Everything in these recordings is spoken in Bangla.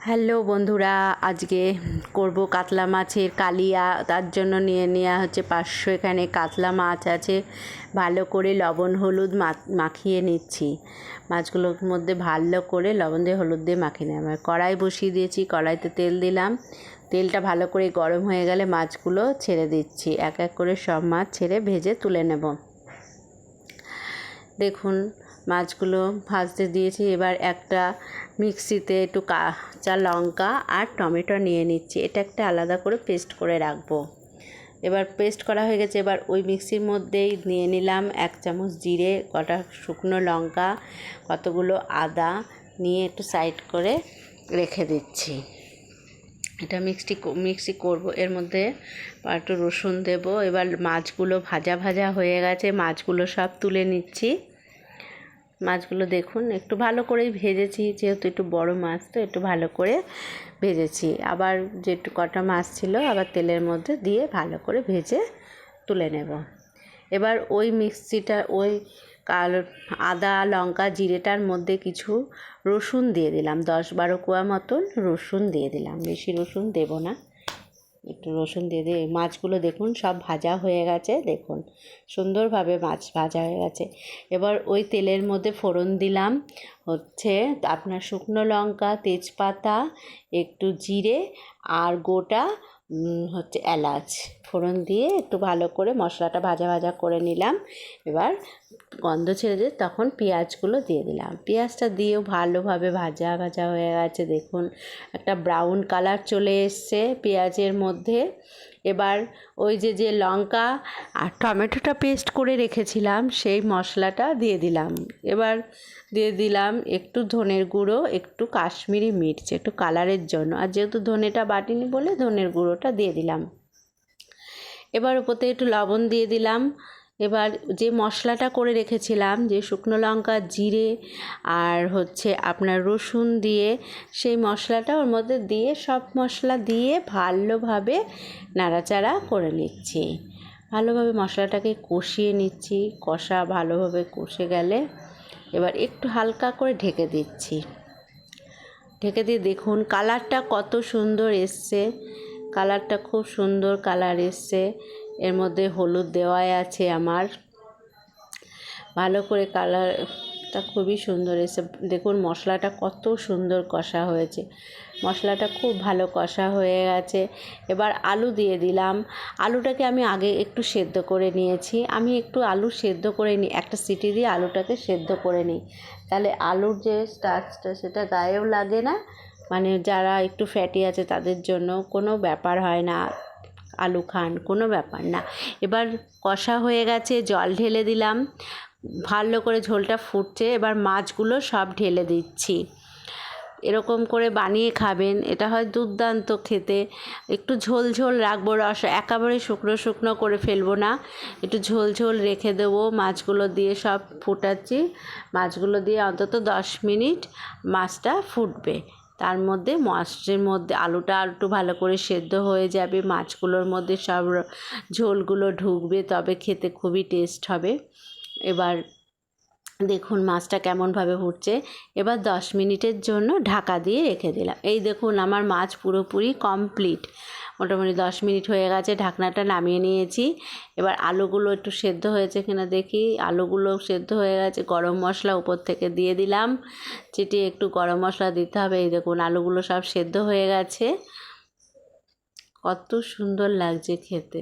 হ্যালো বন্ধুরা, আজকে করব কাতলা মাছের কালিয়া। তার জন্য নিয়ে নেওয়া হচ্ছে 500 এখানে কাতলা মাছ আছে। ভালো করে লবণ হলুদ মাখিয়ে নিচ্ছি। মাছগুলোর মধ্যে ভালো করে লবণ দিয়ে হলুদ দিয়ে মাখিয়ে নেওয়া। কড়াই বসিয়ে দিয়েছি, কড়াইতে তেল দিলাম। তেলটা ভালো করে গরম হয়ে গেলে মাছগুলো ছেড়ে দিচ্ছি। এক এক করে সব মাছ ছেড়ে ভেজে তুলে নেব। দেখুন মাছগুলো ভাজতে দিয়েছি। এবার একটা মিক্সিতে একটু কাঁচা লঙ্কা আর টমেটো নিয়ে নিচ্ছি। এটা একটা আলাদা করে পেস্ট করে রাখবো। এবার পেস্ট করা হয়ে গেছে। এবার ওই মিক্সির মধ্যেই নিয়ে নিলাম 1 চামচ জিরে, কটা শুকনো লঙ্কা, কতগুলো আদা নিয়ে একটু সাইড করে রেখে দিচ্ছি। এটা মিক্সি করব। এর মধ্যে একটু রসুন দেব। এবার মাছগুলো ভাজা ভাজা হয়ে গেছে, মাছগুলো সব তুলে নিচ্ছি। মাছগুলো দেখুন একটু ভালো করেই ভেজেছি, যেহেতু একটু বড় মাছ তো একটু ভালো করে ভেজেছি। আবার যে কটা মাছ ছিল আবার তেলের মধ্যে দিয়ে ভালো করে ভেজে তুলে নেব। এবার ওই মিক্সিটা ওই আদা লঙ্কা জিরেটার মধ্যে কিছু রসুন দিয়ে দিলাম। 10-12 কোয়া মতন রসুন দিয়ে দিলাম, বেশি রসুন দেব না, একটু রসুন দিয়ে দিয়ে মাছগুলো দেখুন সব ভাজা হয়ে গেছে। দেখুন সুন্দরভাবে মাছ ভাজা হয়ে গেছে। এবার ওই তেলের মধ্যে ফোড়ন দিলাম হচ্ছে আপনার শুকনো লঙ্কা, তেজপাতা, একটু জিরে আর গোটা হচ্ছে এলাচ ফোড়ন দিয়ে একটু ভালো করে মশলাটা ভাজা ভাজা করে নিলাম। এবার গন্ধ ছেড়ে দিয়ে তখন পেঁয়াজগুলো দিয়ে দিলাম। পেঁয়াজটা দিয়েও ভালোভাবে ভাজা ভাজা হয়ে গেছে। দেখুন একটা ব্রাউন কালার চলে এসছে পেঁয়াজের মধ্যে। এবার ওই যে লঙ্কা আর টমেটোটা পেস্ট করে রেখেছিলাম সেই মশলাটা দিয়ে দিলাম। এবার দিয়ে দিলাম একটু ধনের গুঁড়ো, একটু কাশ্মীরি মির্চ, একটু কালারের জন্য। আর যেহেতু ধনেটা বাটিনি বলে ধনের গুঁড়োটা দিয়ে দিলাম। এবার ওপরে একটু লবণ দিয়ে দিলাম। এবার যে মশলাটা করে রেখেছিলাম, যে শুকনো লঙ্কা জিরে আর হচ্ছে আপনার রসুন দিয়ে সেই মশলাটা ওর মধ্যে দিয়ে সব মশলা দিয়ে ভালোভাবে নাড়াচাড়া করে নিচ্ছি। ভালোভাবে মশলাটাকে কষিয়ে নিচ্ছি। কষা ভালোভাবে কষে গেলে এবার একটু হালকা করে ঢেকে দিচ্ছি। ঢেকে দিয়ে দেখুন কালারটা কত সুন্দর এসছে। কালারটা খুব সুন্দর কালার এসছে। এর মধ্যে হলুদ দেওয়াই আছে আমার। ভালো করে কালারটা খুবই সুন্দর এসে দেখুন মশলাটা কত সুন্দর কষা হয়েছে। মশলাটা খুব ভালো কষা হয়ে গেছে। এবার আলু দিয়ে দিলাম। আলুটাকে আমি আগে একটু সেদ্ধ করে নিয়েছি। আমি একটু আলু সেদ্ধ করে নিই, একটা সিটি দিয়ে আলুটাকে সেদ্ধ করে নিই, তাহলে আলুর যে স্টার্চটা সেটা গায়েও লাগে না। মানে যারা একটু ফ্যাটি আছে তাদের জন্য কোনো ব্যাপার হয় না, আলু খান কোনো ব্যাপার না। এবার কষা হয়ে গেছে, জল ঢেলে দিলাম। ভালো করে ঝোলটা ফুটছে। এবার মাছগুলো সব ঢেলে দিচ্ছি। এরকম করে বানিয়ে খাবেন, এটা হয় দুর্দান্ত খেতে। একটু ঝোল ঝোল রাখবো, রস একেবারে শুকনো শুকনো করে ফেলবো না, একটু ঝোল ঝোল রেখে দেবো। মাছগুলো দিয়ে সব ফুটাচ্ছি। মাছগুলো দিয়ে অন্তত 10 মিনিট মাছটা ফুটবে। তার মধ্যে মাছের মধ্যে আলুটা একটু ভালো করে সেদ্ধ হয়ে যাবে, মাছগুলোর মধ্যে সব ঝোলগুলো ঢুকবে, তবে খেতে খুবই টেস্ট হবে। এবার দেখুন মাছটা কেমনভাবে ফুটছে। এবার 10 মিনিটের জন্য ঢাকা দিয়ে রেখে দিলাম। এই দেখুন আমার মাছ পুরোপুরি কমপ্লিট। মোটামুটি 10 মিনিট হয়ে গেছে, ঢাকনাটা নামিয়ে নিয়েছি। এবার আলুগুলো একটু সেদ্ধ হয়েছে কিনা দেখি। আলুগুলো সেদ্ধ হয়ে গেছে। গরম মশলা উপর থেকে দিয়ে দিলাম, চিটিয়ে একটু গরম মশলা দিতে হবে। এই দেখুন আলুগুলো সব সেদ্ধ হয়ে গেছে। কত সুন্দর লাগছে খেতে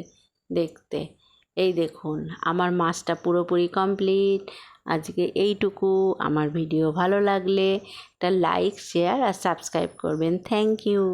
দেখতে। এই দেখুন আমার মাছটা পুরোপুরি কমপ্লিট। আজকে এইটুকু। আমার ভিডিও ভালো লাগলে একটা লাইক শেয়ার আর সাবস্ক্রাইব করবেন। Thank you.